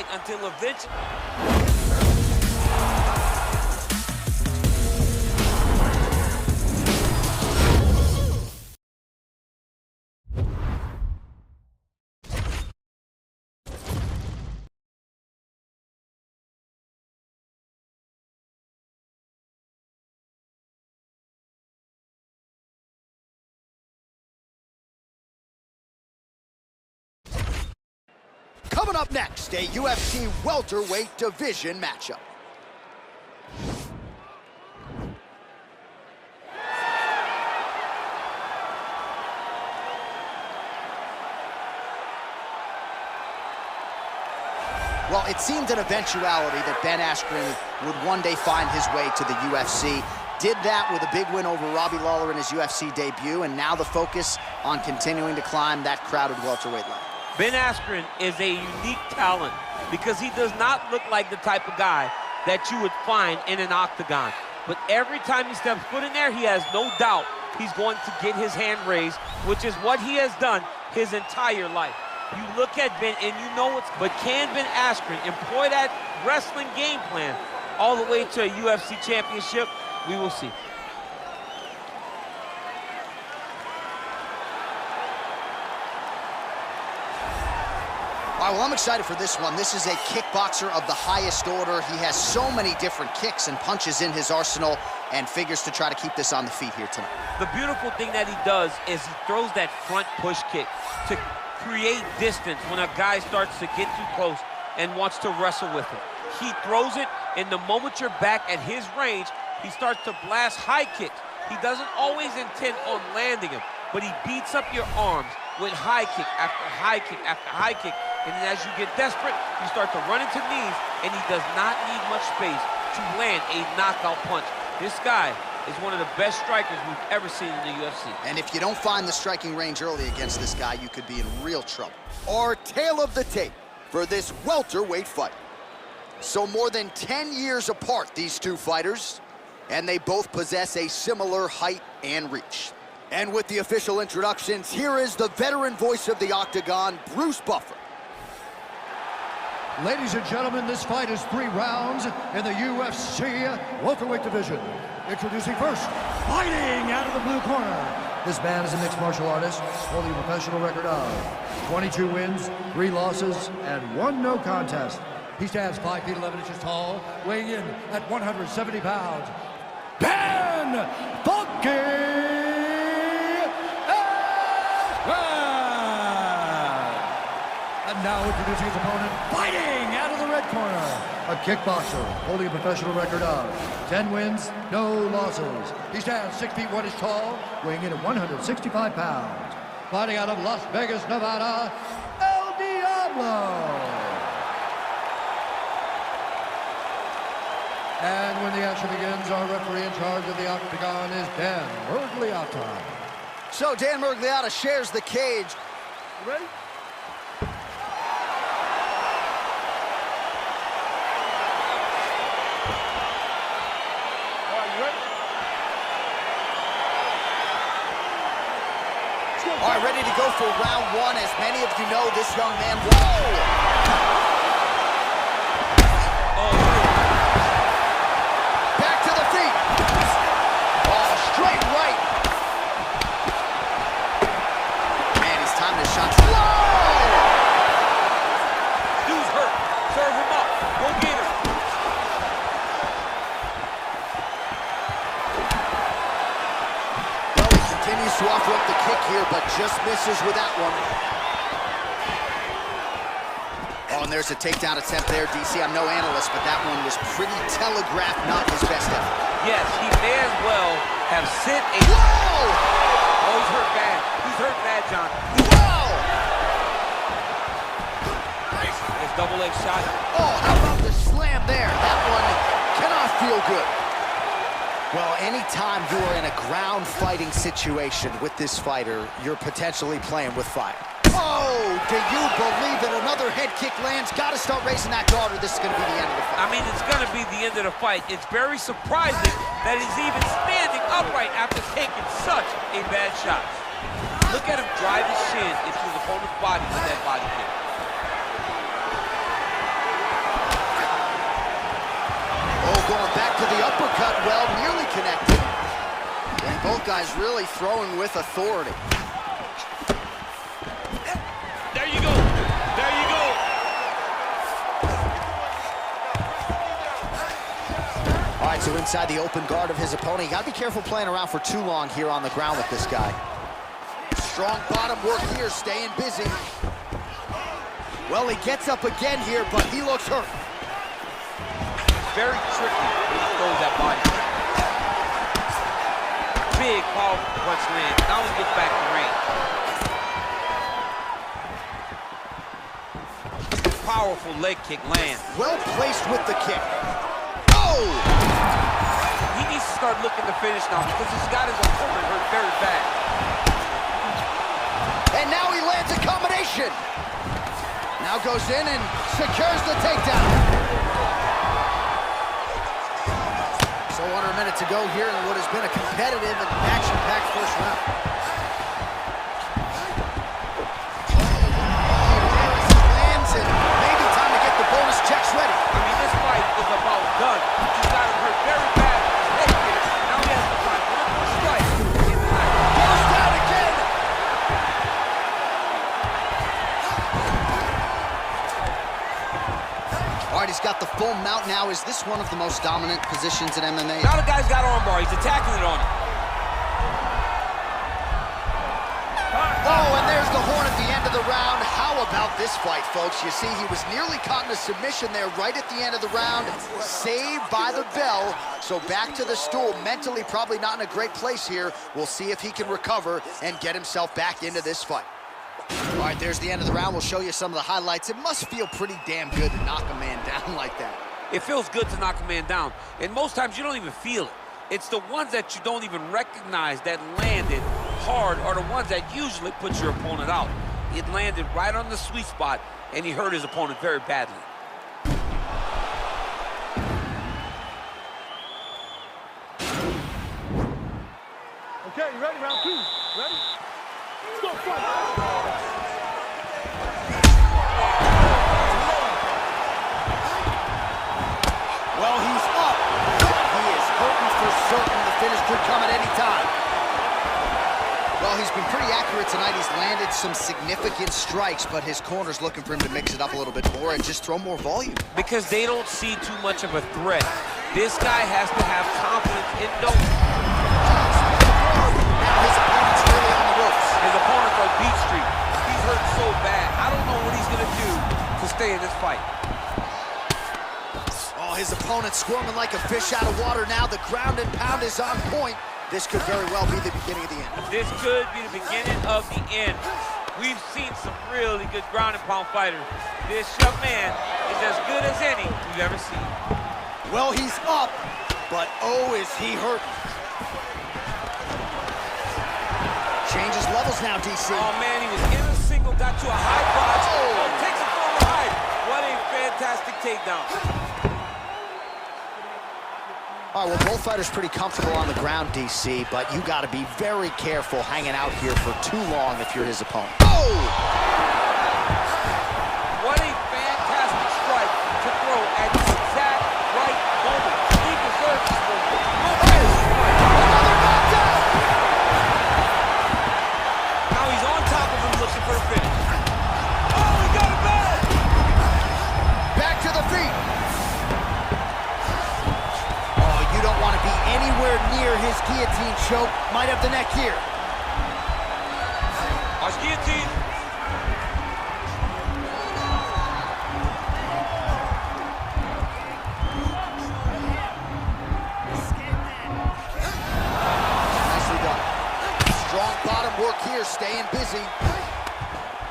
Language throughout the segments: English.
fight until eventually... Coming up next, a UFC welterweight division matchup. Well, it seemed an eventuality that Ben Askren would one day find his way to the UFC. Did that with a big win over Robbie Lawler in his UFC debut, and now the focus on continuing to climb that crowded welterweight ladder. Ben Askren is a unique talent because he does not look like the type of guy that you would find in an octagon. But every time he steps foot in there, he has no doubt he's going to get his hand raised, which is what he has done his entire life. You look at Ben and you know it's, but can Ben Askren employ that wrestling game plan all the way to a UFC championship? We will see. All right, well, I'm excited for this one. This is a kickboxer of the highest order. He has so many different kicks and punches in his arsenal and figures to try to keep this on the feet here tonight. The beautiful thing that he does is he throws that front push kick to create distance when a guy starts to get too close and wants to wrestle with him. He throws it, and the moment you're back at his range, he starts to blast high kicks. He doesn't always intend on landing him, but he beats up your arms with high kick after high kick after high kick. And then as you get desperate, you start to run into knees, and he does not need much space to land a knockout punch. This guy is one of the best strikers we've ever seen in the UFC. And if you don't find the striking range early against this guy, you could be in real trouble. Our tale of the tape for this welterweight fight. So more than 10 years apart, these two fighters, and they both possess a similar height and reach. And with the official introductions, here is the veteran voice of the Octagon, Bruce Buffer. Ladies and gentlemen, this fight is 3 rounds in the UFC welterweight division. Introducing first, fighting out of the blue corner. This man is a mixed martial artist, holding a professional record of 22 wins, 3 losses, and 1 no contest. He stands 5 feet 11 inches tall, weighing in at 170 pounds. Ben Funky! And now introducing his opponent, fighting out of the red corner. A kickboxer holding a professional record of 10 wins, no losses. He stands 6 feet 1 inches tall, weighing in at 165 pounds. Fighting out of Las Vegas, Nevada, El Diablo. And when the action begins, our referee in charge of the Octagon is Dan Miragliotta. So Dan Miragliotta shares the cage. You ready? All right, ready to go for round 1. As many of you know, this young man... Whoa! Back to the feet. Oh, straight right. Man, he's timing his shots. Whoa! Dude's hurt. Serve him up. Go get him. Well, he continues to offer up the kick here, but just misses with that one. Oh, and there's a takedown attempt there, DC. I'm no analyst, but that one was pretty telegraphed, not his best effort. Yes, he may as well have sent a... Whoa! Oh, he's hurt bad. He's hurt bad, John. Whoa! Nice double leg shot. Oh, how about the slam there? That one cannot feel good. Well, anytime you are in a ground fighting situation with this fighter, you're potentially playing with fire. Oh, do you believe it? Another head kick lands. Got to start raising that guard, or this is going to be the end of the fight. I mean, it's going to be the end of the fight. It's very surprising that he's even standing upright after taking such a bad shot. Look at him drive his shin into his opponent's body with that body kick. going back to the uppercut. Well, nearly connected. And both guys really throwing with authority. There you go. There you go. All right, so inside the open guard of his opponent. You got to be careful playing around for too long here on the ground with this guy. Strong bottom work here, staying busy. Well, he gets up again here, but he looks hurt. Very tricky when he throws that body. Big, powerful punch lands. Now he gets back to range. Powerful leg kick lands. Well placed with the kick. Oh! He needs to start looking to finish now because he's got his opponent hurt very bad. And now he lands a combination. Now goes in and secures the takedown. So under a minute to go here in what has been a competitive and action-packed first round. Lands it. Maybe time to get the bonus checks ready. I mean, this fight is about done. He's got him hurt very bad. Now he has to find one more strike to get the night. Goes down again. All right, he's got the full mount now. Is this one of the most dominant positions in MMA? Now the guy's got armbar. He's attacking it on him. Oh, and there's the horn at the end of the round. How about this fight, folks? You see, he was nearly caught in a submission there right at the end of the round. Saved by the bell. So back to the stool. Mentally probably not in a great place here. We'll see if he can recover and get himself back into this fight. All right, there's the end of the round. We'll show you some of the highlights. It must feel pretty damn good to knock a man down like that. It feels good to knock a man down. And most times you don't even feel it. It's the ones that you don't even recognize that landed hard are the ones that usually put your opponent out. It landed right on the sweet spot, and he hurt his opponent very badly. Okay, you ready? Round two. Ready? Let's go, fight. Well, he's up. He is hurting for certain. The finish could come at any time. Well, he's been pretty accurate tonight. He's landed some significant strikes, but his corner's looking for him to mix it up a little bit more and just throw more volume. Because they don't see too much of a threat. This guy has to have confidence in no. Now his opponent's really on the ropes. His opponent's on Beat Street. He's hurt so bad. I don't know what he's going to do to stay in this fight. Oh, his opponent's squirming like a fish out of water now. The ground and pound is on point. This could very well be the beginning of the end. This could be the beginning of the end. We've seen some really good ground and pound fighters. This young man is as good as any we've ever seen. Well, he's up, but oh, is he hurt. Changes levels now, DC. Oh, man, he was in a single, got to a high box. Oh, takes it from the high. What a fantastic takedown. All right, well, both fighters pretty comfortable on the ground, DC, but you got to be very careful hanging out here for too long if you're his opponent. Oh! What a fantastic strike to throw at the exact right moment. He deserves this moment. Another knockdown! Now he's on top of him looking for a finish. Oh, he got it back! Back to the feet. Oh, you don't want to be anywhere near his guillotine choke. Might have the neck here. Watch guillotine. Nicely done. Strong bottom work here, staying busy.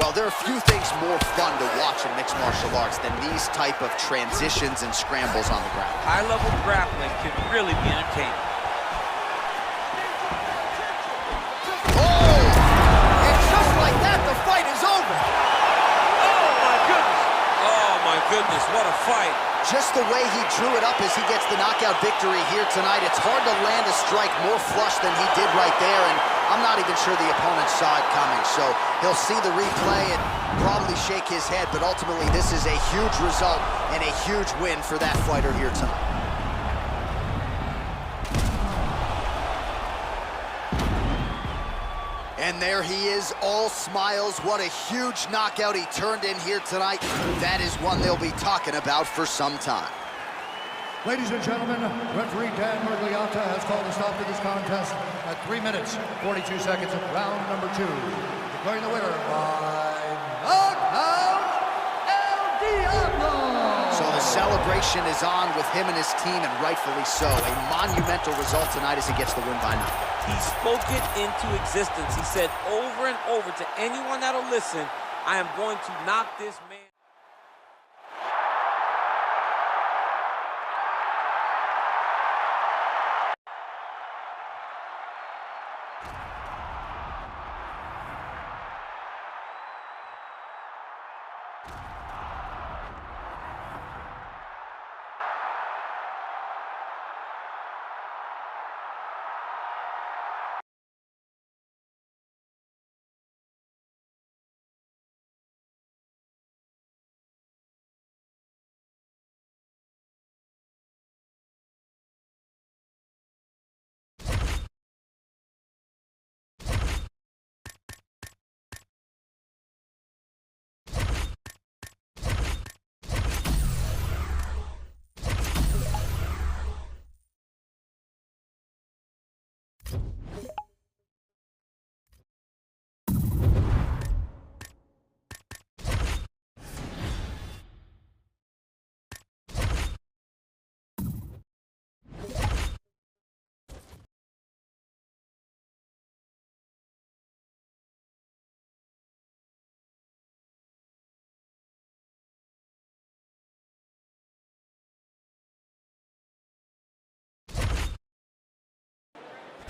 Well, there are few things more fun to watch in mixed martial arts than these type of transitions and scrambles on the ground. High-level grappling can really be entertaining. Oh! And just like that, the fight is over. Oh, my goodness. Oh, my goodness, what a fight. Just the way he drew it up as he gets the knockout victory here tonight, it's hard to land a strike more flush than he did right there, and I'm not even sure the opponent saw it coming, so he'll see the replay and probably shake his head, but ultimately this is a huge result and a huge win for that fighter here tonight. And there he is, all smiles. What a huge knockout he turned in here tonight. That is one they'll be talking about for some time. Ladies and gentlemen, referee Dan Mergliata has called a stop to this contest at 3 minutes, 42 seconds of round number 2. Declaring the winner by knockout, El Diablo! So the celebration is on with him and his team, and rightfully so. A monumental result tonight as he gets the win by knockout. He spoke it into existence. He said over and over to anyone that'll listen, I am going to knock this man.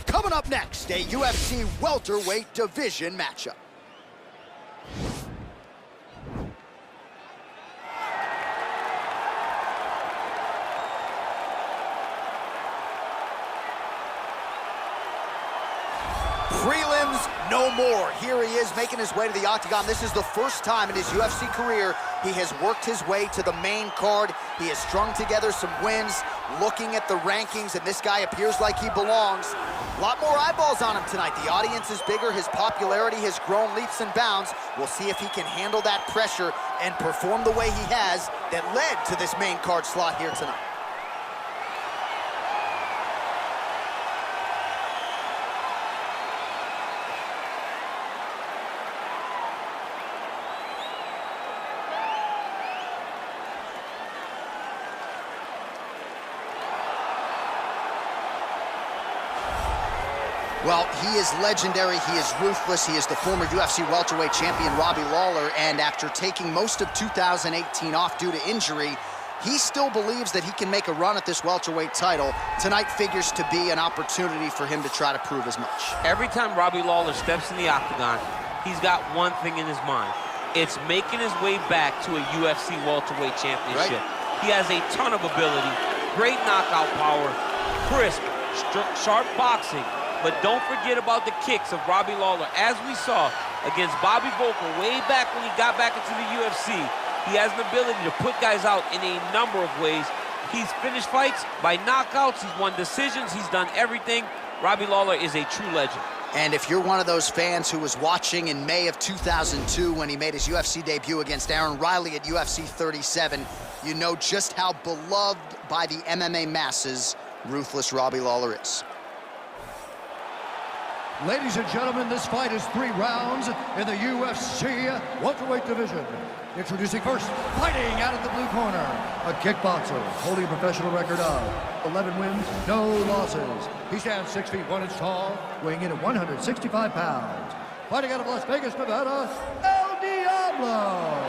Coming up next, a UFC welterweight division matchup. Prelims no more. Here he is making his way to the octagon. This is the first time in his UFC career he has worked his way to the main card. He has strung together some wins, looking at the rankings, and this guy appears like he belongs. A lot more eyeballs on him tonight. The audience is bigger. His popularity has grown leaps and bounds. We'll see if he can handle that pressure and perform the way he has that led to this main card slot here tonight. Well, he is legendary, he is ruthless, he is the former UFC welterweight champion Robbie Lawler, and after taking most of 2018 off due to injury, he still believes that he can make a run at this welterweight title. Tonight figures to be an opportunity for him to try to prove as much. Every time Robbie Lawler steps in the octagon, he's got one thing in his mind. It's making his way back to a UFC welterweight championship. Right. He has a ton of ability, great knockout power, crisp, sharp boxing. But don't forget about the kicks of Robbie Lawler. As we saw against Bobby Volker way back when he got back into the UFC, he has an ability to put guys out in a number of ways. He's finished fights by knockouts. He's won decisions. He's done everything. Robbie Lawler is a true legend. And if you're one of those fans who was watching in May of 2002 when he made his UFC debut against Aaron Riley at UFC 37, you know just how beloved by the MMA masses ruthless Robbie Lawler is. Ladies and gentlemen, this fight is 3 rounds in the UFC welterweight division. Introducing first, fighting out of the blue corner, a kickboxer holding a professional record of 11 wins, no losses. He stands 6 feet 1 inch tall, weighing in at 165 pounds. Fighting out of Las Vegas, Nevada, El Diablo.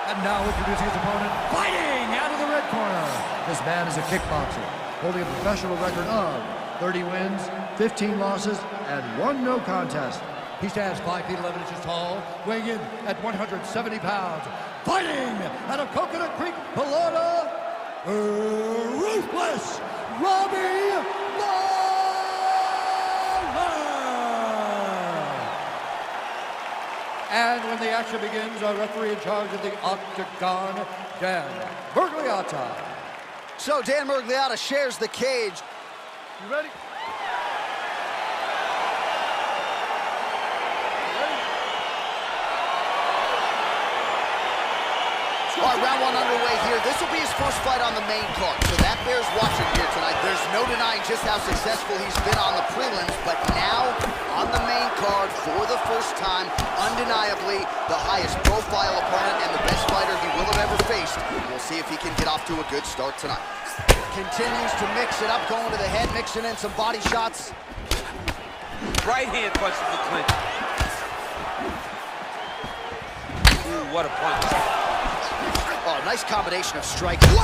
And now introducing his opponent, fighting out of the red corner. This man is a kickboxer holding a professional record of 30 wins, 15 losses, and 1 no contest. He stands 5 feet 11 inches tall, weighing in at 170 pounds. Fighting out of Coconut Creek, Florida, ruthless Robbie Lawler. And when the action begins, our referee in charge of the octagon, Dan Mergliata. So Dan Mergliata shares the cage. You ready? right, round one underway here. This will be his first fight on the main card, so that bears watching here tonight. There's no denying just how successful he's been on the prelims, but now on the main card for the first time, undeniably the highest profile opponent and the best fighter he will have ever faced. We'll see if he can get off to a good start tonight. Continues to mix it up, going to the head, mixing in some body shots. Right hand punches the clinch. Ooh, what a punch. Oh, nice combination of strikes. Whoa!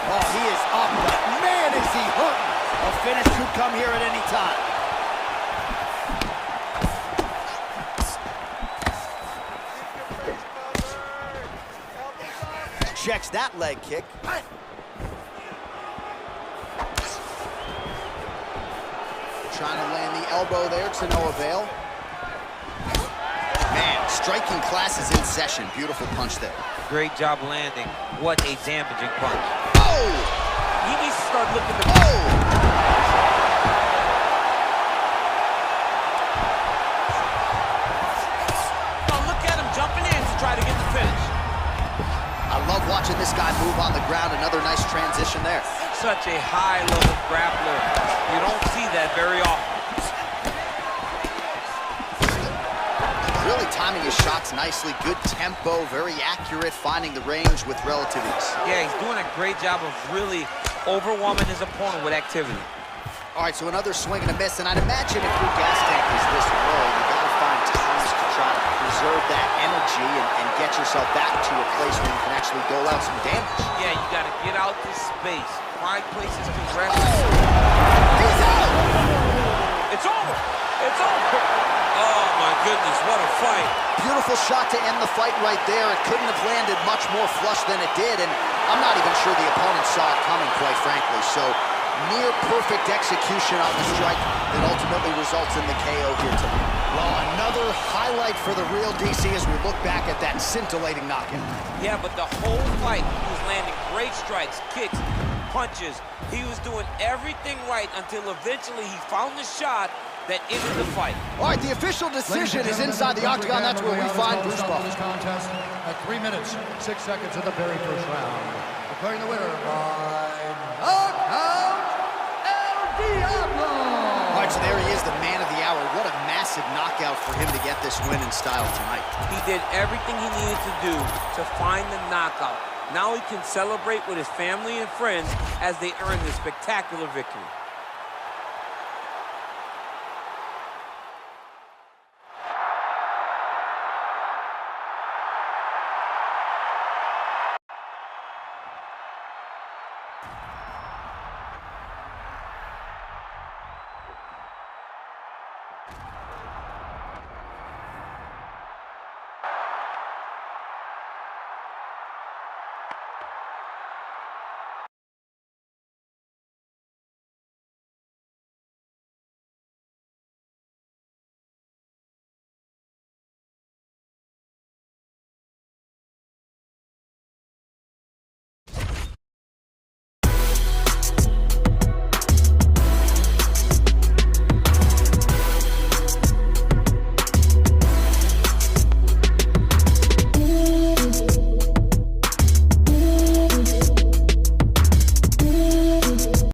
Oh, he is up, but man, is he hurt. A finish could come here at any time. Checks that leg kick. Trying to land the elbow there to no avail. Man, striking class is in session. Beautiful punch there. Great job landing. What a damaging punch. Oh! He needs to start looking to... Oh! Oh, look at him jumping in to try to get the finish. I love watching this guy move on the ground. Another nice transition there. Such a high-level grappler. You don't see that very often. Really timing his shots nicely. Good tempo, very accurate, finding the range with relative ease. Yeah, he's doing a great job of really overwhelming his opponent with activity. All right, so another swing and a miss, and I'd imagine if your gas tank is this low, you gotta find times to try to preserve that energy and get yourself back to a place where you can actually dole out some damage. Yeah, you gotta get out to space. Find places to rest. He's out! It's over! It's over! Oh, my goodness, what a fight. Beautiful shot to end the fight right there. It couldn't have landed much more flush than it did, and I'm not even sure the opponent saw it coming, quite frankly. So, near perfect execution on the strike that ultimately results in the KO here tonight. Well, another highlight for the real DC as we look back at that scintillating knockout. Yeah, but the whole fight, he was landing great strikes, kicks, punches. He was doing everything right until eventually he found the shot that ended the fight. All right, the official decision is inside the octagon. That's where we find Bruce Buffer. This contest at 3 minutes, 6 seconds of the very first round. Declaring the winner by knockout, El Diablo. All right, so there he is, the man of the hour. What a massive knockout for him to get this win in style tonight. He did everything he needed to do to find the knockout. Now he can celebrate with his family and friends as they earn this spectacular victory.